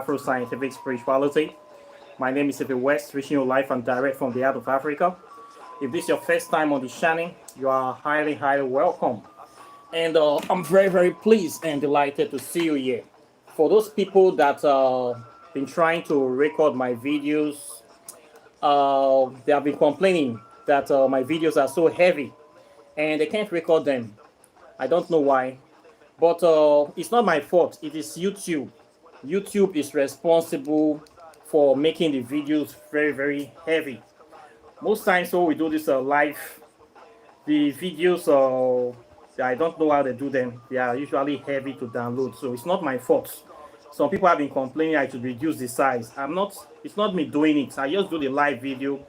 Afro-Scientific Spirituality. My name is Ife West, reaching you live and direct from the heart of Africa. If this is your first time on the channel, you are highly welcome. And I'm very pleased and delighted to see you here. For those people that been trying to record my videos, they have been complaining that my videos are so heavy and they can't record them. I don't know why. But it's not my fault. It is YouTube. YouTube is responsible for making the videos very heavy. Most times when we do this live, the videos, I don't know how they do them. They are usually heavy to download. So it's not my fault. Some people have been complaining I should reduce the size. It's not me doing it. I just do the live video.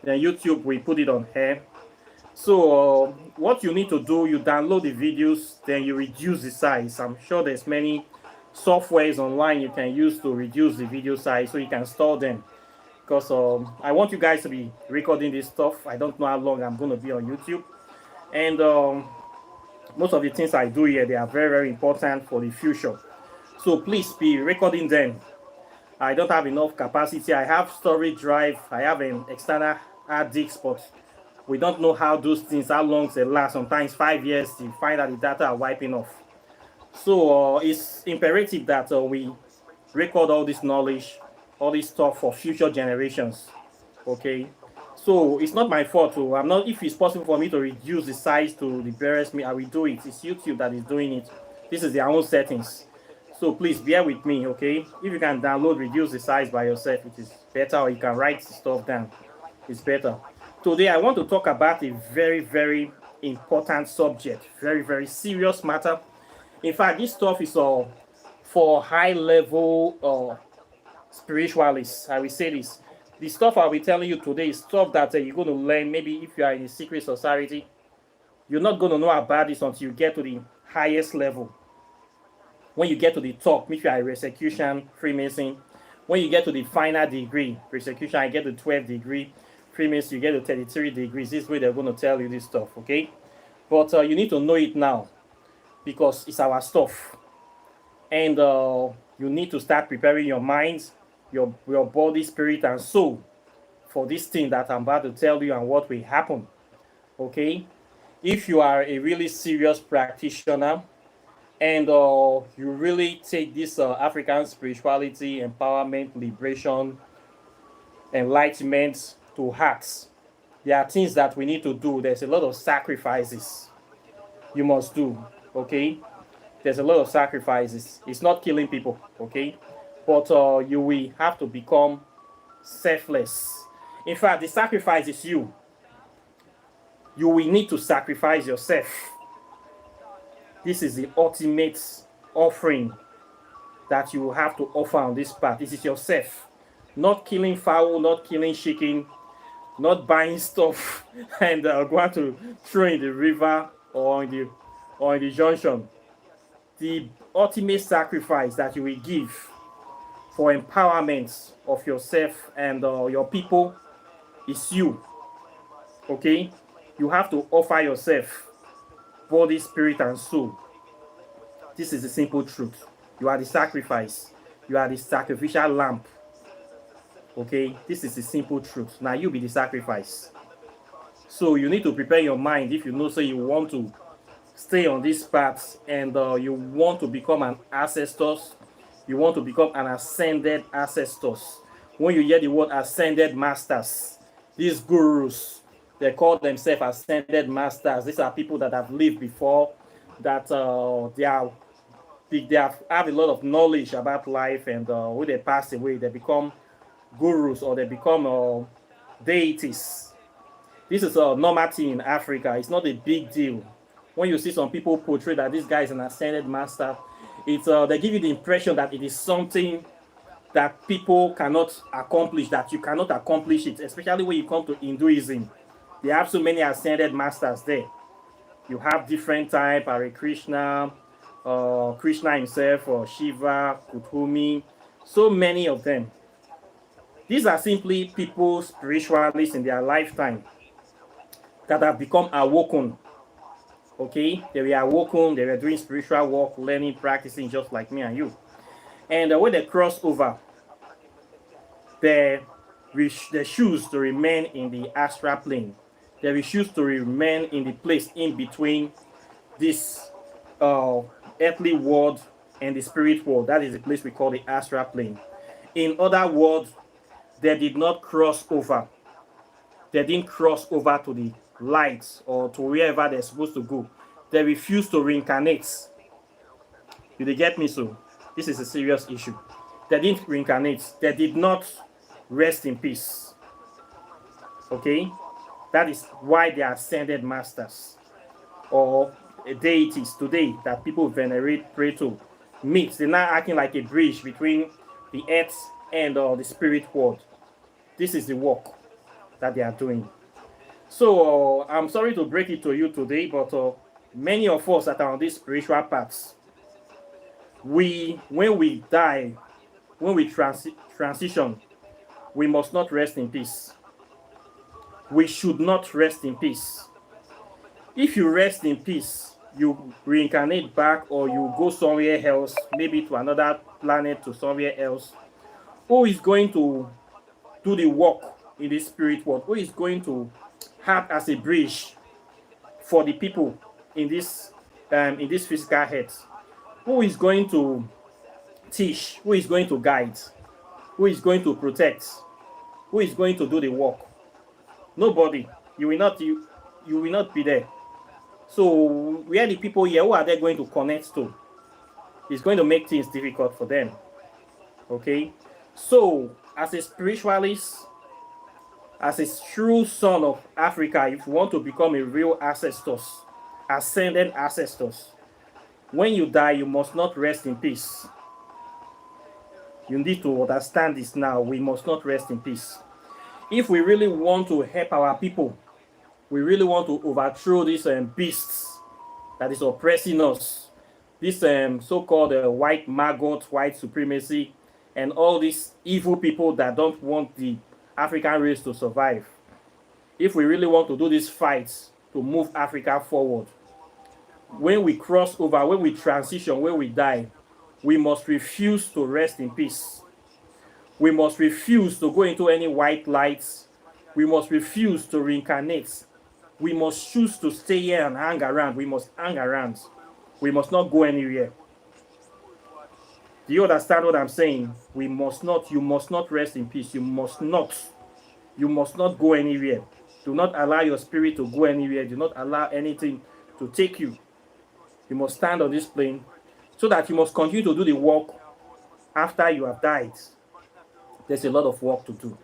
Then YouTube, we put it on air. So what you need to do, you download the videos, then you reduce the size. I'm sure there's many softwares online you can use to reduce the video size so you can store them. Because I want you guys to be recording this stuff. I don't know how long I'm going to be on YouTube. And most of the things I do here, they are very important for the future. So please be recording them. I don't have enough capacity. I have storage drive. I have an external hard disk, but we don't know how those things, how long they last. Sometimes 5 years, you find that the data are wiping off. So it's imperative that we record all this knowledge, all this stuff for future generations. Okay, so it's not my fault. I'm not. If it's possible for me to reduce the size to the barest me, I will do it. It's YouTube that is doing it. This is their own settings. So please bear with me. Okay, if you can download, reduce the size by yourself, it is better. Or you can write stuff down. It's better. Today, I want to talk about a very important subject, very serious matter. In fact, this stuff is for high-level spiritualists. I will say this. The stuff I'll be telling you today is stuff that you're going to learn. Maybe if you are in a secret society, you're not going to know about this until you get to the highest level. When you get to the top, if you are a Rosicrucian, Freemason, when you get to the final degree, Rosicrucian, I get the 12th degree. Freemason, you get to 33 degrees. This is where they're going to tell you this stuff, okay? But you need to know it now because it's our stuff. And you need to start preparing your minds, your body, spirit, and soul for this thing that I'm about to tell you and what will happen, okay? If you are a really serious practitioner and you really take this African spirituality, empowerment, liberation, enlightenment to hearts, there are things that we need to do. There's a lot of sacrifices you must do, okay? There's a lot of sacrifices. It's not killing people, okay? But you will have to become selfless. In fact, the sacrifice is you. You will need to sacrifice yourself. This is the ultimate offering that you will have to offer on this path. This is yourself. Not killing fowl, not killing chicken, not buying stuff and going to throw in the river or in the junction. The ultimate sacrifice that you will give for empowerment of yourself and your people is you. Okay? You have to offer yourself, body, spirit, and soul. This is the simple truth. You are the sacrifice. You are the sacrificial lamb. Okay, this is the simple truth. Now you be the sacrifice. So you need to prepare your mind if you know so you want to stay on this path and you want to become an ancestor. You want to become an ascended ancestors. When you hear the word ascended masters, these gurus, they call themselves ascended masters. These are people that have lived before, that they have a lot of knowledge about life, and when they pass away, they become gurus or they become deities. This is a normal thing in Africa. It's not a big deal. When you see some people portray that this guy is an ascended master, it's they give you the impression that it is something that people cannot accomplish, that you cannot accomplish it, especially when you come to Hinduism. They have so many ascended masters there. You have different type, Hare Krishna, Krishna himself, or Shiva, Kuthumi, so many of them. These are simply people, spiritualists in their lifetime that have become awoken. Okay, they were awoken, they were doing spiritual work, learning, practicing just like me and you. And when they cross over, they choose to remain in the astral plane. They choose to remain in the place in between this uh, earthly world and the spirit world. That is the place we call the astral plane. In other words, they did not cross over. They didn't cross over to the light or to wherever they're supposed to go. They refused to reincarnate. You they get me? So this is a serious issue. They didn't reincarnate. They did not rest in peace. Okay? That is why they are ascended masters or deities today that people venerate, pray to, meet. They're now acting like a bridge between the earth and the spirit world. This is the work that they are doing. So I'm sorry to break it to you today, but many of us that are on these spiritual paths, when we die, when we transition, we must not rest in peace. We should not rest in peace. If you rest in peace, you reincarnate back or you go somewhere else, maybe to another planet, to somewhere else. Who is going to do the work in the spirit world? Who is going to act as a bridge for the people in this physical earth? Who is going to teach? Who is going to guide? Who is going to protect? Who is going to do the work? Nobody. You will not be there. So where the people here, who are they going to connect to? It's going to make things difficult for them. Okay? So as a spiritualist, as a true son of Africa, if you want to become a real ancestors, ascended ancestors, when you die, you must not rest in peace. You need to understand this now. We must not rest in peace. If we really want to help our people, we really want to overthrow these beasts that is oppressing us, this so-called white maggot, white supremacy, and all these evil people that don't want the African race to survive. If we really want to do these fights to move Africa forward, when we cross over, when we transition, when we die, we must refuse to rest in peace. We must refuse to go into any white lights. We must refuse to reincarnate. We must choose to stay here and hang around. We must hang around. We must not go anywhere. Do you understand what I'm saying? You must not rest in peace. You must not go anywhere. Do not allow your spirit to go anywhere. Do not allow anything to take you. You must stand on this plane so that you must continue to do the work after you have died. There's a lot of work to do.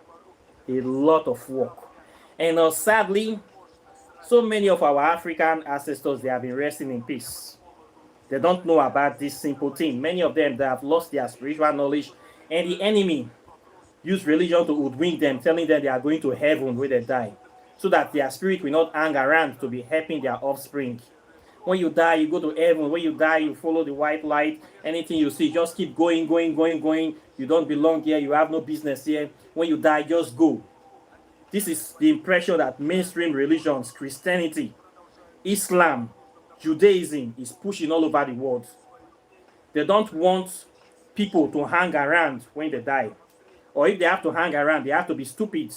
A lot of work. And sadly, so many of our African ancestors, they have been resting in peace. They don't know about this simple thing. Many of them, they have lost their spiritual knowledge, and the enemy use religion to hoodwink them, telling them they are going to heaven when they die, so that their spirit will not hang around to be helping their offspring. When you die, you go to heaven. When you die, you follow the white light. Anything you see, just keep going. You don't belong here. You have no business here. When you die, just go. This is the impression that mainstream religions, Christianity, Islam, Judaism is pushing all over the world. They don't want people to hang around when they die. Or if they have to hang around, they have to be stupid.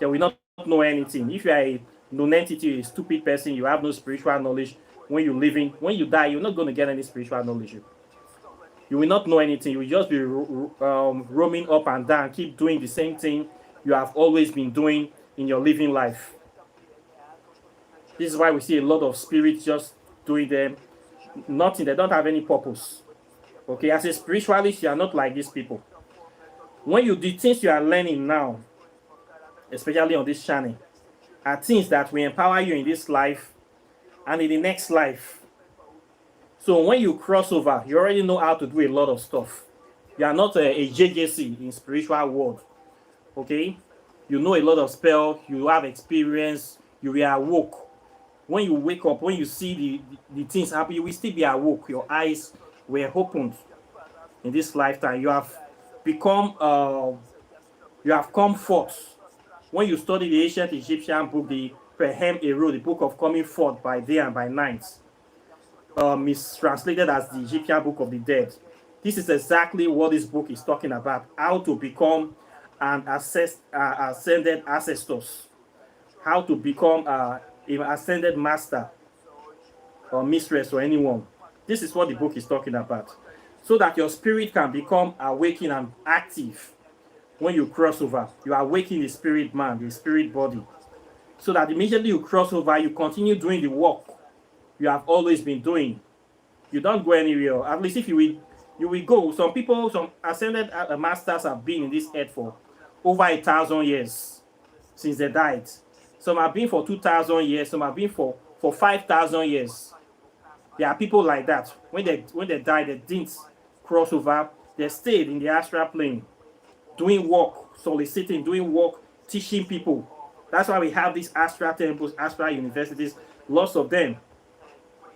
They will not know anything. If you are a non-entity, a stupid person, you have no spiritual knowledge, when you're living, when you die, you're not going to get any spiritual knowledge. You will not know anything. You will just be roaming up and down, keep doing the same thing you have always been doing in your living life. This is why we see a lot of spirits just doing them nothing. They don't have any purpose. Okay, as a spiritualist, you are not like these people. When you do things you are learning now, especially on this channel, are things that will empower you in this life and in the next life. So when you cross over, you already know how to do a lot of stuff. You are not a JJC in spiritual world. Okay? You know a lot of spell, you have experience, you will awoke. When you wake up, when you see the things happen, you will still be awoke. Your eyes were opened in this lifetime. You have come forth. When you study the ancient Egyptian book, the Perhem Eru, the book of coming forth by day and by night, mistranslated as the Egyptian book of the dead. This is exactly what this book is talking about: how to become an ascended ancestors, how to become an ascended master or mistress or anyone. This is what the book is talking about, so that your spirit can become awakened and active. When you cross over, you awaken the spirit man, the spirit body, so that immediately you cross over, you continue doing the work you have always been doing. You don't go anywhere. At least if you will go. Some people, some ascended masters have been in this earth for over 1,000 years since they died. Some have been for 2,000 years. Some have been for 5,000 years. There are people like that. When they died, they didn't cross over. They stayed in the astral plane, doing work, soliciting, doing work, teaching people. That's why we have these astral temples, astral universities, lots of them.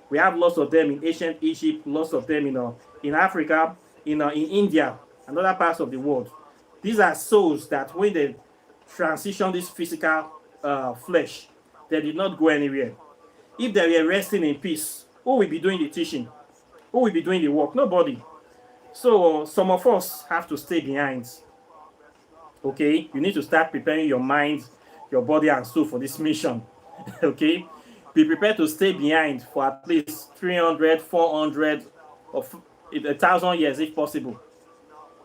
We have lots of them in ancient Egypt, lots of them in Africa, in India, and other parts of the world. These are souls that when they transition this physical flesh, they did not go anywhere. If they were resting in peace, who will be doing the teaching? Who will be doing the work? Nobody. So some of us have to stay behind. Okay, you need to start preparing your mind, your body, and soul for this mission. Okay, be prepared to stay behind for at least 300, 400, or 1,000 years if possible.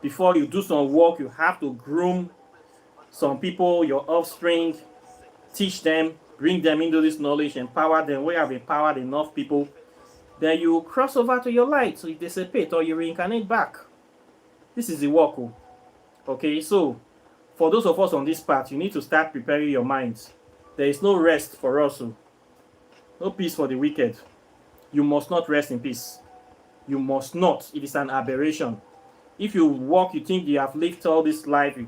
Before you do some work, you have to groom some people, your offspring, teach them, bring them into this knowledge, empower them. We have empowered enough people. Then you cross over to your light, so you dissipate or you reincarnate back. This is the work. Okay, so for those of us on this path, you need to start preparing your minds. There is no rest for us. No peace for the wicked. You must not rest in peace. You must not. It is an aberration. If you walk, you think you have lived all this life,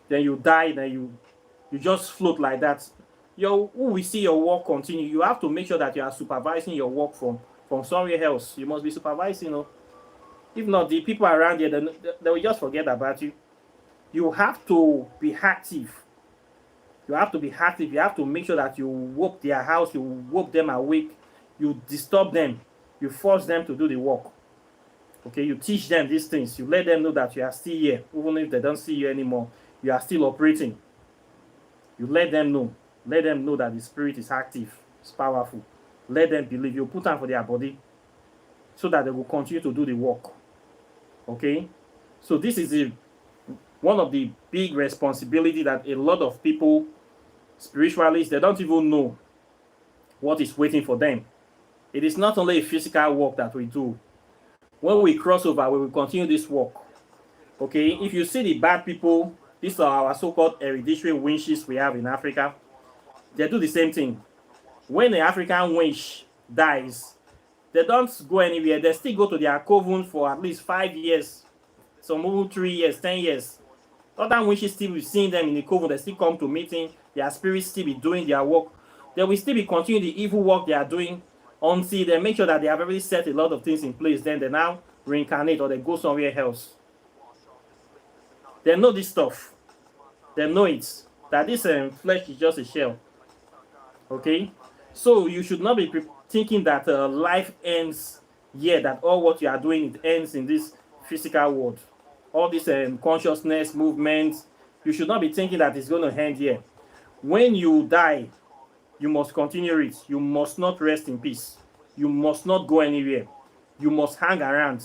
then you die, then you just float like that. Who will see your work continue? You have to make sure that you are supervising your work from somewhere else. You must be supervising. If not, the people around you, they will just forget about you. You have to be active. You have to be active. You have to make sure that you woke their house, you woke them awake, you disturb them, you force them to do the work. Okay, you teach them these things. You let them know that you are still here, even if they don't see you anymore. You are still operating. You let them know. Let them know that the spirit is active, it's powerful. Let them believe. You put them for their body so that they will continue to do the work. Okay, so this is one of the big responsibility that a lot of people, spiritualists, they don't even know what is waiting for them. It is not only a physical work that we do. When we cross over, we will continue this work. Okay, if you see the bad people, these are our so-called hereditary winches we have in Africa. They do the same thing. When the African winch dies, they don't go anywhere. They still go to their coven for at least 5 years, some even 3 years, 10 years. Other witches still be seeing them in the coven. They still come to meeting. Their spirits still be doing their work. They will still be continuing the evil work they are doing until they make sure that they have already set a lot of things in place. Then they now reincarnate or they go somewhere else. They know this stuff. They know it. That this flesh is just a shell. Okay? So you should not be thinking that life ends here, that all what you are doing, it ends in this physical world. All this consciousness, movement, you should not be thinking that it's going to end here. When you die, you must continue it. You must not rest in peace. You must not go anywhere. You must hang around.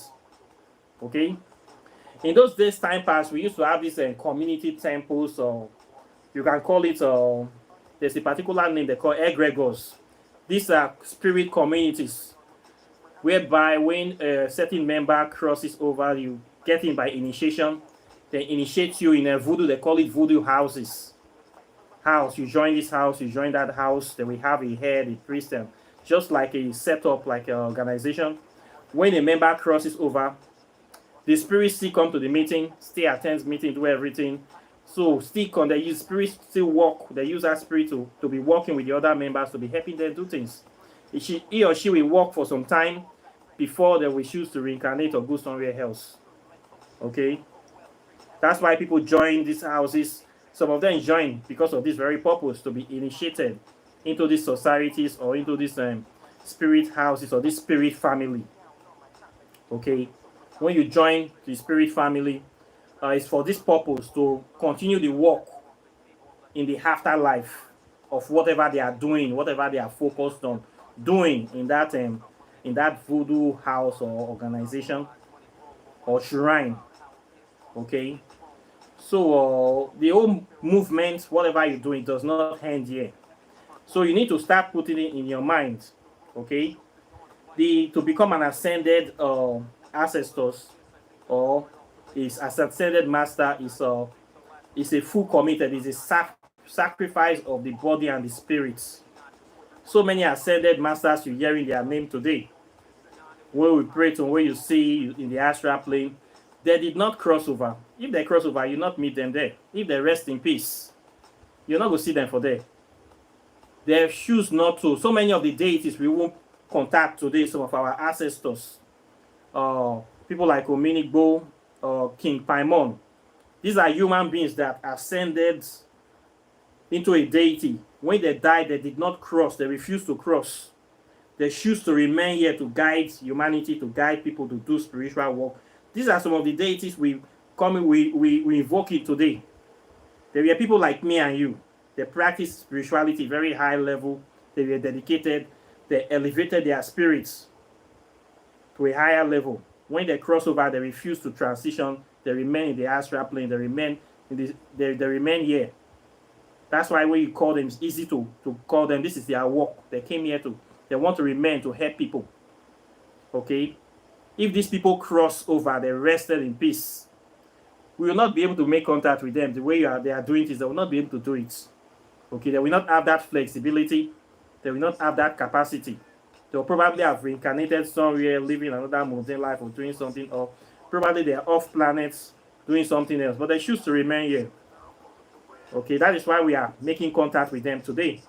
Okay? In those days, time past, we used to have these community temples, or you can call it, there's a particular name they call egregors. These are spirit communities, whereby when a certain member crosses over, you get in by initiation. They initiate you in a voodoo, they call it voodoo houses. House, you join this house, you join that house, then we have a head, a priest, just like a setup, like an organization. When a member crosses over, the spirits still come to the meeting, still attend meeting, do everything. So still come, they use spirits still work, they use that spirit to be working with the other members, to be helping them do things. He or she will work for some time before they will choose to reincarnate or go somewhere else. Okay? That's why people join these houses. Some of them join because of this very purpose, to be initiated into these societies or into these spirit houses or this spirit family. Okay? when you join the spirit family, is for this purpose to continue the work in the afterlife of whatever they are doing, whatever they are focused on doing in that voodoo house or organization or shrine. Okay, so the whole movement, whatever you do, it does not end here. So you need to start putting it in your mind. Okay, the to become an ascended ancestors or is ascended master is a full committed, is a sacrifice of the body and the spirits. So many ascended masters you hear in their name today. When we pray to, when you see in the astral plane, they did not cross over. If they cross over, you not meet them there. If they rest in peace, you're not going to see them for there. They choose not to. So many of the deities we won't contact today, some of our ancestors, people like Ominigbo, King Paimon. These are human beings that ascended into a deity. When they died, they did not cross. They refused to cross. They choose to remain here to guide humanity, to guide people to do spiritual work. These are some of the deities we invoke it today. There were people like me and you. They practiced spirituality very high level. They were dedicated. They elevated their spirits to a higher level. When they cross over, they refuse to transition. They remain in the astral plane. They remain they remain here. That's why when you call them, it's easy to call them. This is their work. They came here to. They want to remain to help people. Okay? If these people cross over, they rested in peace. We will not be able to make contact with them the way they are doing this. They will not be able to do it. Okay? They will not have that flexibility. They will not have that capacity. They will probably have reincarnated somewhere, living another mundane life or doing something, or probably they are off planets doing something else. But they choose to remain here. Okay? That is why we are making contact with them today.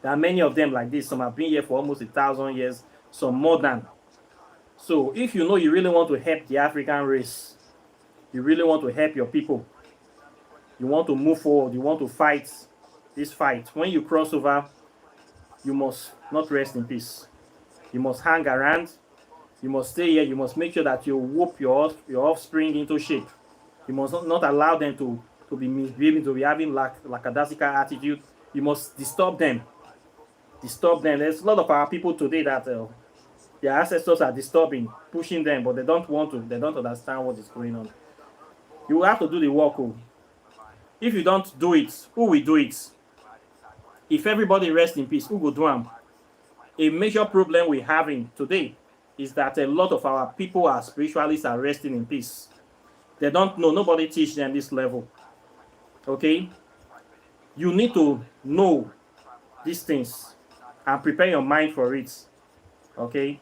There are many of them like this. Some have been here for almost 1,000 years, some more than. So if you know you really want to help the African race, you really want to help your people, you want to move forward, you want to fight this fight, when you cross over, you must not rest in peace. You must hang around. You must stay here. You must make sure that you whoop your offspring into shape. You must not allow them to be misbehaving, to be having lackadaisical attitude. You must disturb them. Disturb them. There's a lot of our people today that their ancestors are disturbing, pushing them, but they don't want to. They don't understand what is going on. You will have to do the work. If you don't do it, who will do it? If everybody rests in peace, who will do them? A major problem we're having today is that a lot of our people, our spiritualists, are resting in peace. They don't know. Nobody teach them this level. Okay? You need to know these things and prepare your mind for it. Okay?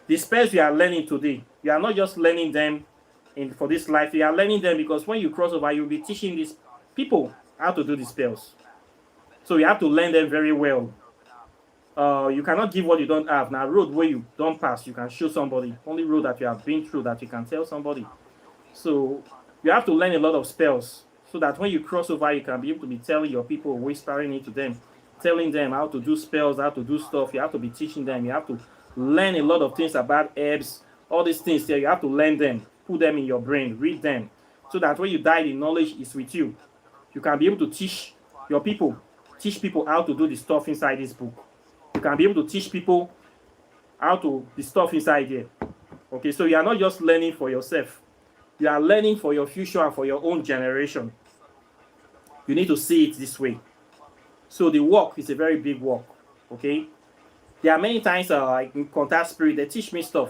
The spells you are learning today, you are not just learning them for this life. You are learning them because when you cross over, you'll be teaching these people how to do the spells. So you have to learn them very well. You cannot give what you don't have. Now, road where you don't pass, you can show somebody. Only road that you have been through that you can tell somebody. So you have to learn a lot of spells so that when you cross over, you can be able to be telling your people, whispering it to them, telling them how to do spells, how to do stuff. You have to be teaching them. You have to learn a lot of things about herbs, all these things there. You have to learn them, put them in your brain, read them, so that when you die, the knowledge is with you. You can be able to teach your people, teach people how to do the stuff inside this book. You can be able to teach people how to the stuff inside here. Okay, so you are not just learning for yourself. You are learning for your future and for your own generation. You need to see it this way. So the work is a very big work. Okay, there are many times I can contact spirit. They teach me stuff.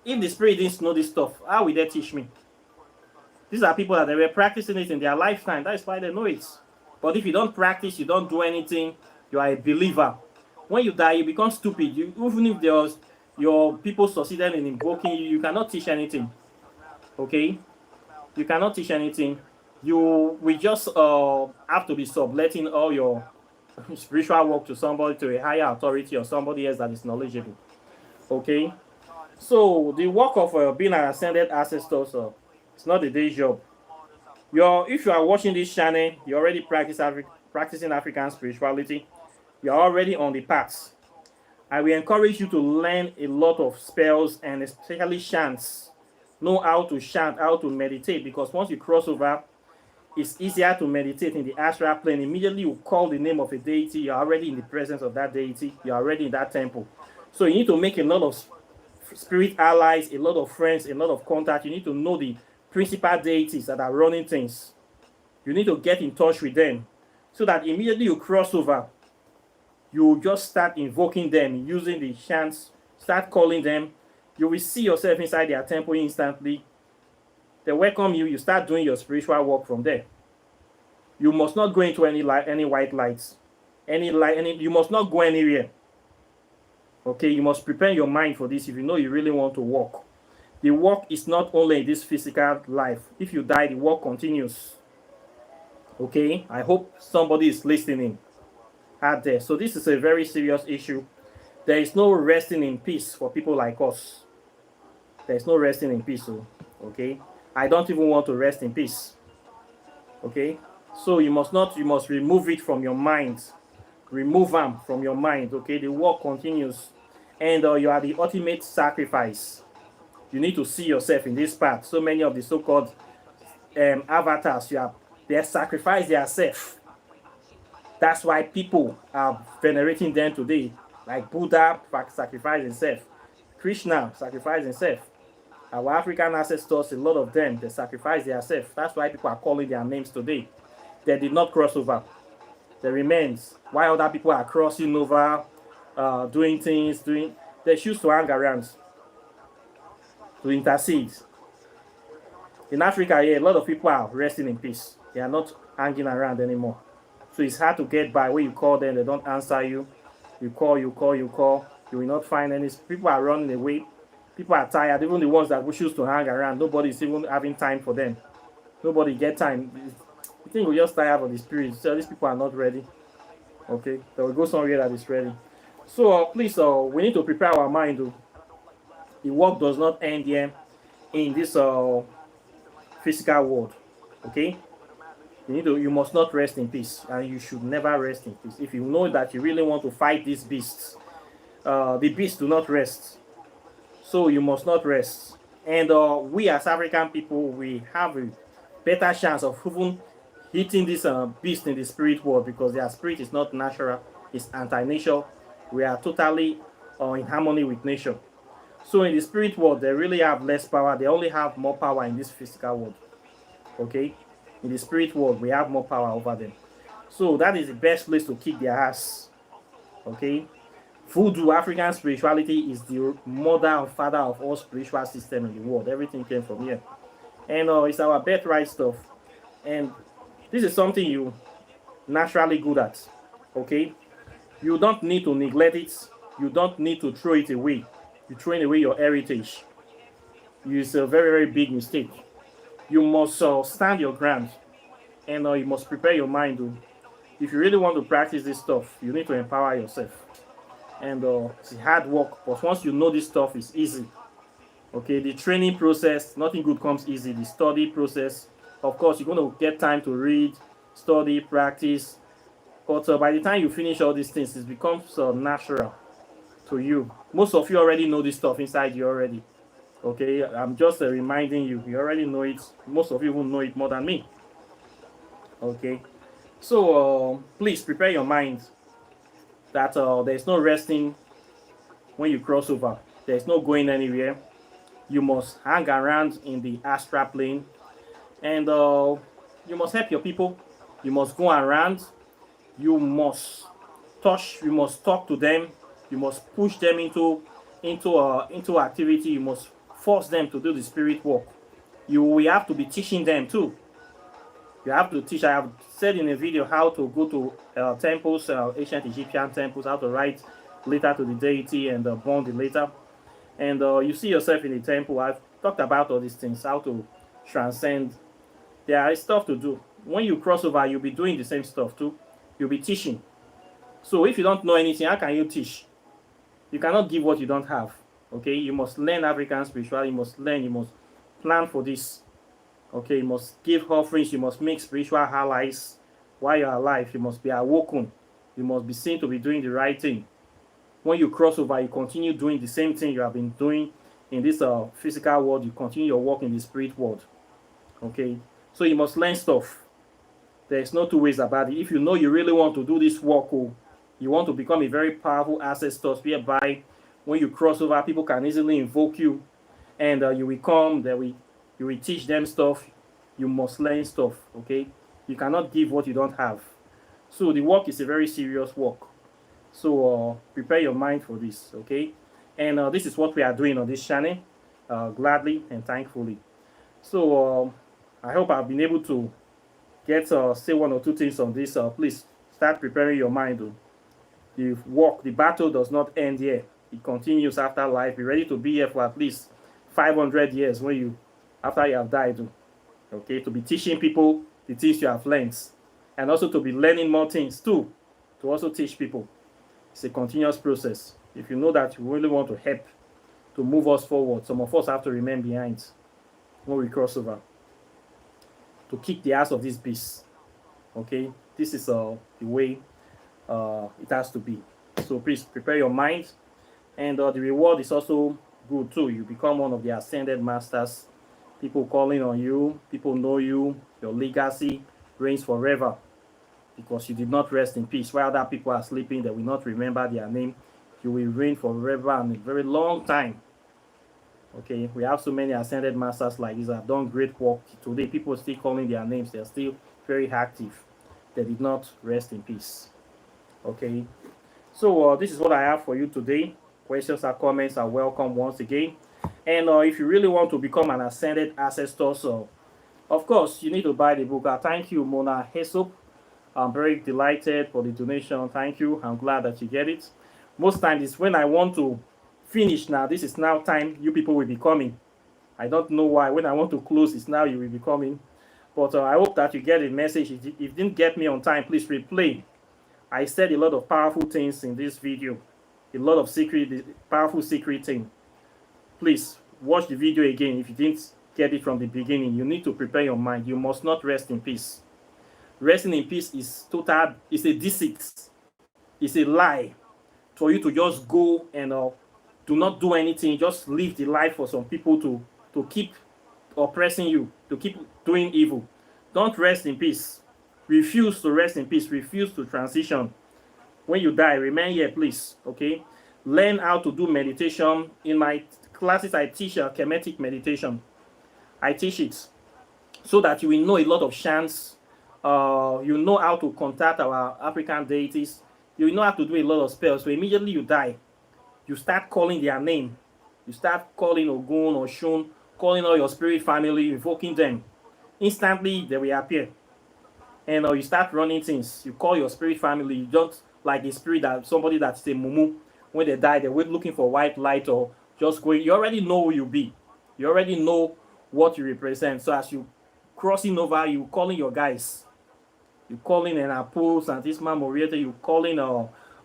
If the spirit didn't know this stuff, how will they teach me? These are people that they were practicing it in their lifetime. That is why they know it. But if you don't practice, you don't do anything, you are a believer. When you die, you become stupid. Even if your people succeeded in invoking you, you cannot teach anything. Okay? You cannot teach anything. You will just have to be subletting all your spiritual work to somebody, to a higher authority or somebody else that is knowledgeable. Okay? So the work of being an ascended ancestor, it's not a day job. If you are watching this channel, you're already practicing African spirituality. You're already on the path. I will encourage you to learn a lot of spells and especially chants know how to chant, how to meditate, because once you cross over, it's easier to meditate in the astral plane. Immediately you call the name of a deity, you're already in the presence of that deity, you're already in that temple. So you need to make a lot of spirit allies, a lot of friends, a lot of contact. You need to know the principal deities that are running things. You need to get in touch with them so that immediately you cross over, you just start invoking them, using the chants, start calling them. You will see yourself inside their temple instantly. They welcome you, you start doing your spiritual work from there. You must not go into any white lights. You must not go anywhere. Okay, you must prepare your mind for this if you know you really want to walk. The work is not only in this physical life. If you die, the work continues. Okay, I hope somebody is listening out there. So this is a very serious issue. There is no resting in peace for people like us. There is no resting in peace. Okay, I don't even want to rest in peace. Okay, so you must remove it from your mind. Remove them from your mind. Okay, the work continues, and you are the ultimate sacrifice. You need to see yourself in this path. So many of the so-called avatars, they sacrifice themselves. That's why people are venerating them today. Like Buddha sacrificed himself, Krishna sacrificed himself. Our African ancestors, a lot of them, they sacrificed themselves. That's why people are calling their names today. They did not cross over. They remains. While other people are crossing over, doing things, they choose to hang around, to intercede. In Africa, yeah, a lot of people are resting in peace. They are not hanging around anymore. So it's hard to get by. When you call them, they don't answer you. You call. You will not find any. People are running away. People are tired. Even the ones that choose to hang around, nobody is even having time for them. Nobody get time. I think we just tired of the spirit. So these people are not ready. Okay, they will go somewhere that is ready. So please, we need to prepare our mind. The work does not end here in this physical world. Okay, you must not rest in peace, and you should never rest in peace. If you know that you really want to fight these beasts, the beasts do not rest. So you must not rest. And we as African people, we have a better chance of even hitting this beast in the spirit world, because their spirit is not natural, it's anti-nature. We are totally in harmony with nature. So in the spirit world, they really have less power. They only have more power in this physical world. Okay? In the spirit world, we have more power over them. So that is the best place to kick their ass. Okay? Voodoo, African spirituality, is the mother and father of all spiritual systems in the world. Everything came from here. And it's our birthright stuff. And this is something you naturally good at. Okay? You don't need to neglect it. You don't need to throw it away. You're throwing away your heritage. It's a very, very big mistake. You must stand your ground. And you must prepare your mind. If you really want to practice this stuff, you need to empower yourself. And it's hard work, but once you know this stuff, it's easy. Okay, the training process, nothing good comes easy. The study process, of course, you're going to get time to read, study, practice. But by the time you finish all these things, it becomes natural to you. Most of you already know this stuff inside you already. Okay, I'm just reminding you. You already know it. Most of you will know it more than me. Okay, so please prepare your mind that there's no resting when you cross over. There's no going anywhere. You must hang around in the astral plane, and you must help your people. You must go around. You must touch. You must talk to them. You must push them into activity. You must force them to do the spirit work. We have to be teaching them too. You have to teach. I have said in a video how to go to temples, ancient Egyptian temples, how to write letter to the deity and burn the letter. And you see yourself in the temple. I've talked about all these things, how to transcend. There is stuff to do. When you cross over, you'll be doing the same stuff too. You'll be teaching. So if you don't know anything, how can you teach? You cannot give what you don't have. Okay, you must learn African spirituality. You must learn. You must plan for this. Okay, you must give offerings. You must make spiritual allies while you're alive. You must be awoken. You must be seen to be doing the right thing. When you cross over, you continue doing the same thing you have been doing in this physical world, you continue your work in the spirit world. Okay, so you must learn stuff. There's no two ways about it. If you know you really want to do this work, oh, you want to become a very powerful ancestor, whereby when you cross over, people can easily invoke you, and you will come. You will teach them stuff. You must learn stuff. Okay, you cannot give what you don't have. So the work is a very serious work. So prepare your mind for this. Okay, and this is what we are doing on this channel, gladly and thankfully. So I hope I've been able to get say one or two things on this. Please start preparing your mind. The work, the battle does not end here. It continues after life. Be ready to be here for at least 500 years when you after you have died. Okay, to be teaching people the things you have learned, and also to be learning more things too, to also teach people. It's a continuous process. If you know that you really want to help to move us forward, some of us have to remain behind when we cross over, to kick the ass of this beast. Okay, this is the way it has to be. So please prepare your mind, and the reward is also good too. You become one of the ascended masters. People calling on you, people know you, your legacy reigns forever, because you did not rest in peace. While other people are sleeping, they will not remember their name. You will reign forever and a very long time. Okay, we have so many ascended masters like this that have done great work. Today, people are still calling their names. They're still very active. They did not rest in peace. Okay, so this is what I have for you today. Questions or comments are welcome once again. And if you really want to become an ascended ancestor, so of course you need to buy the book. Thank you, Mona Hesop. I'm very delighted for the donation. Thank you. I'm glad that you get it. Most times it's when I want to finish now. This is now time you people will be coming. I don't know why. When I want to close, it's now you will be coming. But I hope that you get a message. If you didn't get me on time, please replay. I said a lot of powerful things in this video. A lot of powerful secret thing. Please watch the video again if you didn't get it from the beginning. You need to prepare your mind. You must not rest in peace. Resting in peace is total, it's a deceit. It's a lie for you to just go and do not do anything. Just live the life for some people to keep oppressing you, to keep doing evil. Don't rest in peace. Refuse to rest in peace. Refuse to transition. When you die, remain here, please. Okay? Learn how to do meditation. In my classes, I teach chemetic meditation. I teach it so that you will know a lot of chants. You know how to contact our African deities. You know how to do a lot of spells. So immediately you die, you start calling their name. You start calling Ogun or Shun, calling all your spirit family, invoking them. Instantly, they will appear. And you start running things. You call your spirit family. You don't like a spirit that somebody that's a mumu. When they die, they're looking for white light or just going. You already know who you be. You already know what you represent. So as you crossing over, you calling your guys. You calling Enapul, Santisma Moriete. You calling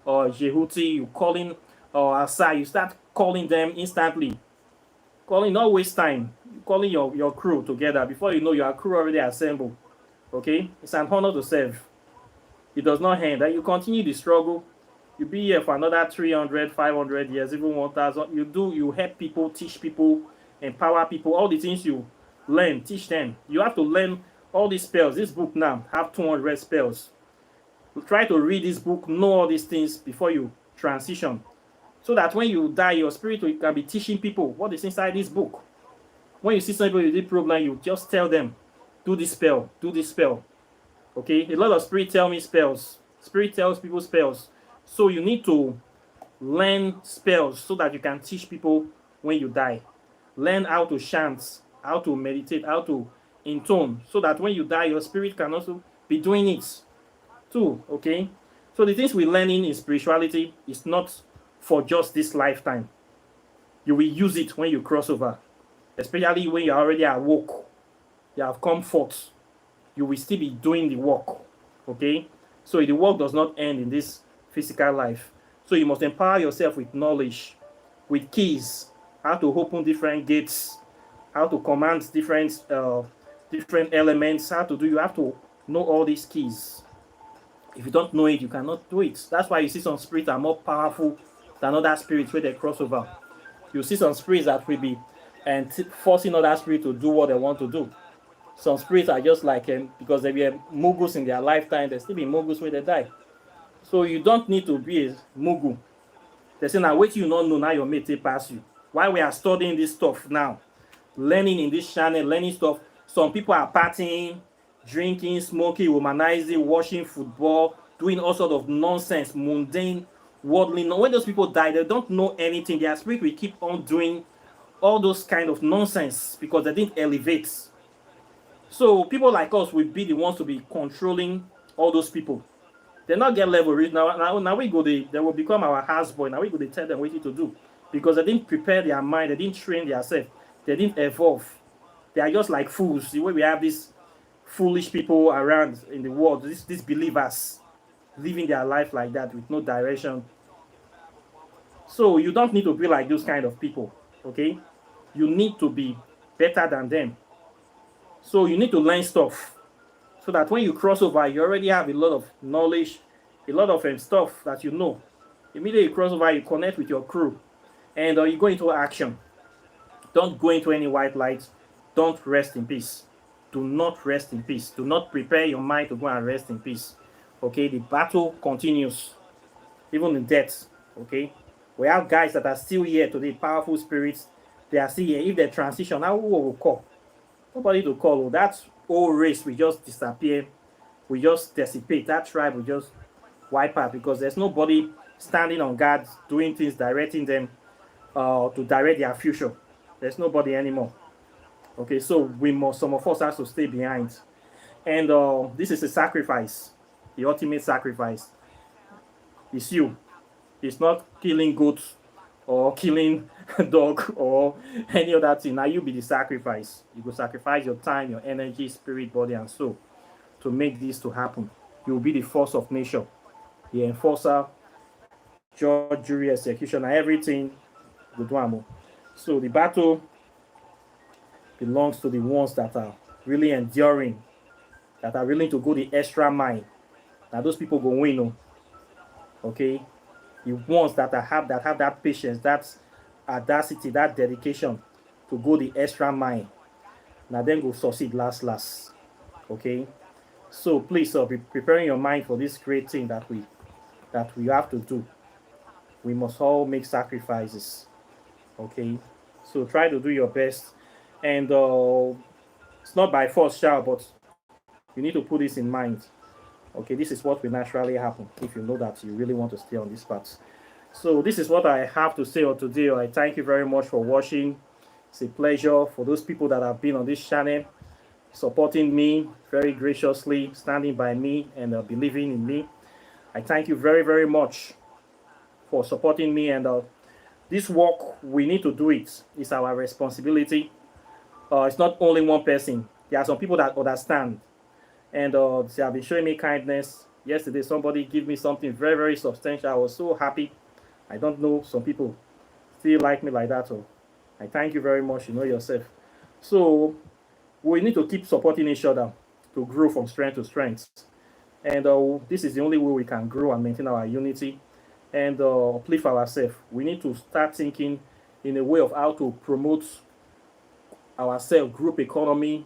Jehuti. You calling Asai. You start calling them instantly. Calling, not waste time. You calling your crew together. Before you know, your crew already assembled. Okay, it's an honor to serve. It does not end. You continue the struggle. You be here for another 300, 500 years, even 1,000. You help people, teach people, empower people. All the things you learn, teach them. You have to learn all these spells. This book now have 200 spells. Try to read this book, know all these things before you transition, so that when you die, your spirit can be teaching people what is inside this book. When you see somebody with a problem, you just tell them, do this spell, do this spell. Okay, a lot of spirit tell me spells. Spirit tells people spells. So you need to learn spells so that you can teach people when you die. Learn how to chant, how to meditate, how to intone, so that when you die, your spirit can also be doing it too. Okay, so the things we're learning in spirituality is not for just this lifetime. You will use it when you cross over, especially when you're already awoke. You have come forth. You will still be doing the work. Okay, so the work does not end in this physical life. So you must empower yourself with knowledge, with keys, how to open different gates, how to command different elements, how to do. You have to know all these keys. If you don't know it, you cannot do it. That's why you see some spirits are more powerful than other spirits where they cross over. You see some spirits that will be and forcing other spirits to do what they want to do. Some spirits are just like because they were mugus in their lifetime, they still be mugus when they die. So you don't need to be a mugu. They say now wait you not know now your mate take pass you. Why we are studying this stuff now, learning in this channel, learning stuff. Some people are partying, drinking, smoking, womanizing, watching football, doing all sort of nonsense, mundane, worldly. When those people die, they don't know anything. Their spirit will keep on doing all those kind of nonsense because they didn't elevate. So people like us will be the ones to be controlling all those people. They not get level reach now we go they will become our houseboy. Now we go they tell them what to do because they didn't prepare their mind, they didn't train themselves, they didn't evolve. They are just like fools. The way we have these foolish people around in the world, these believers living their life like that with no direction. So you don't need to be like those kind of people, okay? You need to be better than them. So you need to learn stuff so that when you cross over, you already have a lot of knowledge, a lot of stuff that you know. Immediately you cross over, you connect with your crew, and you go into action. Don't go into any white light. Don't rest in peace. Do not rest in peace. Do not prepare your mind to go and rest in peace. Okay, the battle continues, even in death. Okay, we have guys that are still here today, powerful spirits. They are still here. If they transition, now who will call? Nobody to call. That whole race will just disappear. We just dissipate. That tribe will just wipe out because there's nobody standing on guard, doing things, directing them to direct their future. There's nobody anymore. Okay, so some of us have to stay behind. And this is a sacrifice. The ultimate sacrifice. It's you. It's not killing goats or killing a dog or any other thing. Now you be the sacrifice. You will sacrifice your time, your energy, spirit, body, and soul to make this to happen. You will be the force of nature, the enforcer, judge, jury, executioner, everything. So the battle belongs to the ones that are really enduring, that are willing to go the extra mile. Now those people go win, no? Okay, the ones that have that patience, that audacity, that dedication to go the extra mile. Now then go succeed last. Okay, so please be preparing your mind for this great thing that we have to do. We must all make sacrifices. Okay, so try to do your best, and it's not by force, child, but you need to put this in mind. Okay, this is what will naturally happen if you know that you really want to stay on this path. So this is what I have to say today. I thank you very much for watching. It's a pleasure for those people that have been on this channel, supporting me very graciously, standing by me and believing in me. I thank you very, very much for supporting me, and this work, we need to do it. It's our responsibility. It's not only one person. There are some people that understand, and they have been showing me kindness. Yesterday, somebody gave me something very, very substantial. I was so happy. I don't know, some people still like me like that. So I thank you very much. You know yourself. So we need to keep supporting each other to grow from strength to strength. And this is the only way we can grow and maintain our unity and uplift ourselves. We need to start thinking in a way of how to promote ourselves, group economy,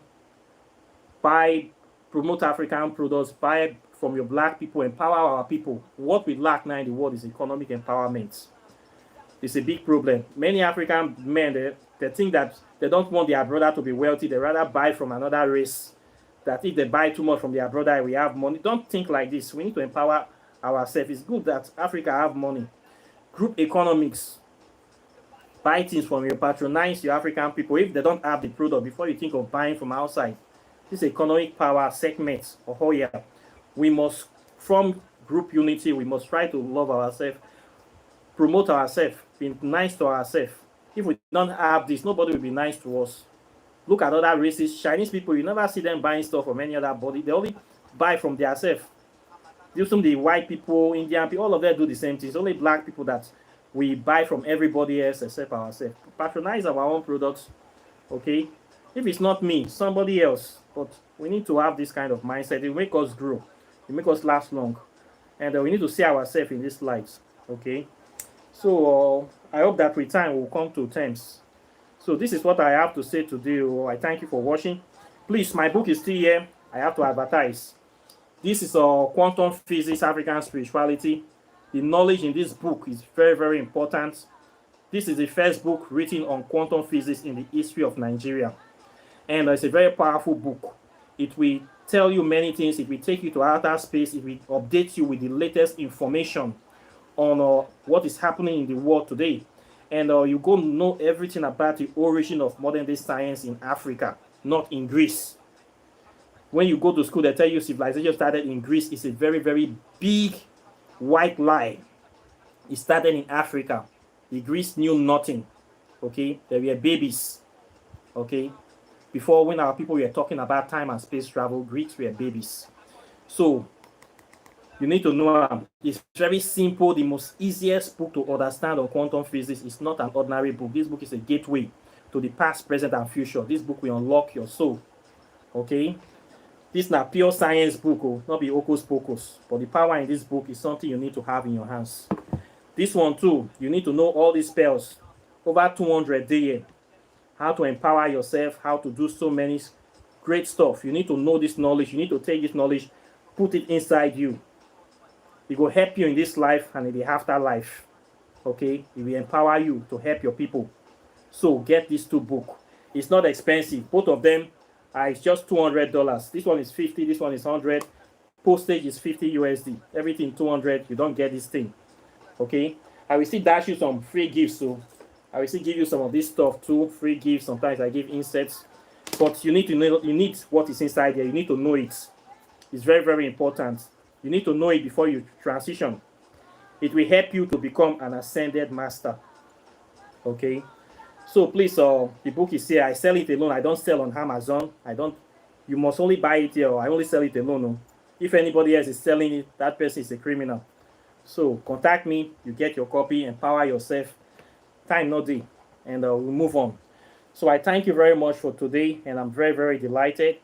promote African products, buy from your black people, empower our people. What we lack now in the world is economic empowerment. It's a big problem. Many African men, they think that they don't want their brother to be wealthy. They rather buy from another race. That if they buy too much from their brother, we have money. Don't think like this. We need to empower ourselves. It's good that Africa have money. Group economics. Buy things from you, patronize your African people. If they don't have the product, before you think of buying from outside, this economic power segment of whole year, we must form group unity. We must try to love ourselves, promote ourselves, be nice to ourselves. If we don't have this, nobody will be nice to us. Look at other races, Chinese people, you never see them buying stuff from any other body. They only buy from themselves. Even the white people, Indian people, all of them do the same thing. It's only black people that we buy from everybody else except ourselves. Patronize our own products, okay? If it's not me, somebody else. But we need to have this kind of mindset. It will make us grow. It will make us last long. And we need to see ourselves in this light, okay? So I hope that with time we'll come to terms. So this is what I have to say today. I thank you for watching. Please, my book is still here. I have to advertise. This is Quantum Physics, African Spirituality. The knowledge in this book is very, very important. This is the first book written on quantum physics in the history of Nigeria. And it's a very powerful book. It will tell you many things. It will take you to outer space. It will update you with the latest information on what is happening in the world today. And you go know everything about the origin of modern day science in Africa, not in Greece. When you go to school, they tell you civilization started in Greece. It's a very, very big white lie. It started in Africa. The Greeks knew nothing. Okay, they were babies. Okay, before, when our people were talking about time and space travel, Greeks were babies. So you need to know it's very simple. The most easiest book to understand on quantum physics is not an ordinary book. This book is a gateway to the past, present, and future. This book will unlock your soul. Okay, this is not pure science book, not be hocus pocus. But the power in this book is something you need to have in your hands. This one too, you need to know all these spells. Over 200 there. How to empower yourself, how to do so many great stuff. You need to know this knowledge. You need to take this knowledge, put it inside you. It will help you in this life and in the afterlife. Okay? It will empower you to help your people. So get these two books. It's not expensive. Both of them are just $200. This one is 50, this one is 100. Postage is 50 USD. Everything 200. You don't get this thing. Okay? I will still dash you some free gifts. So I will still give you some of this stuff too. Free gifts. Sometimes I give insets. But you need to know, you need what is inside there. You need to know it. It's very, very important. You need to know it before you transition. It will help you to become an ascended master. Okay? So please, the book is here. I sell it alone. I don't sell on Amazon. You must only buy it here. I only sell it alone. If anybody else is selling it, that person is a criminal. So contact me. You get your copy. Empower yourself. Time no day. And we'll move on. So I thank you very much for today. And I'm very, very delighted.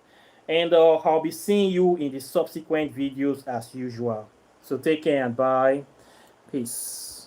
And I'll be seeing you in the subsequent videos as usual. So take care and bye. Peace.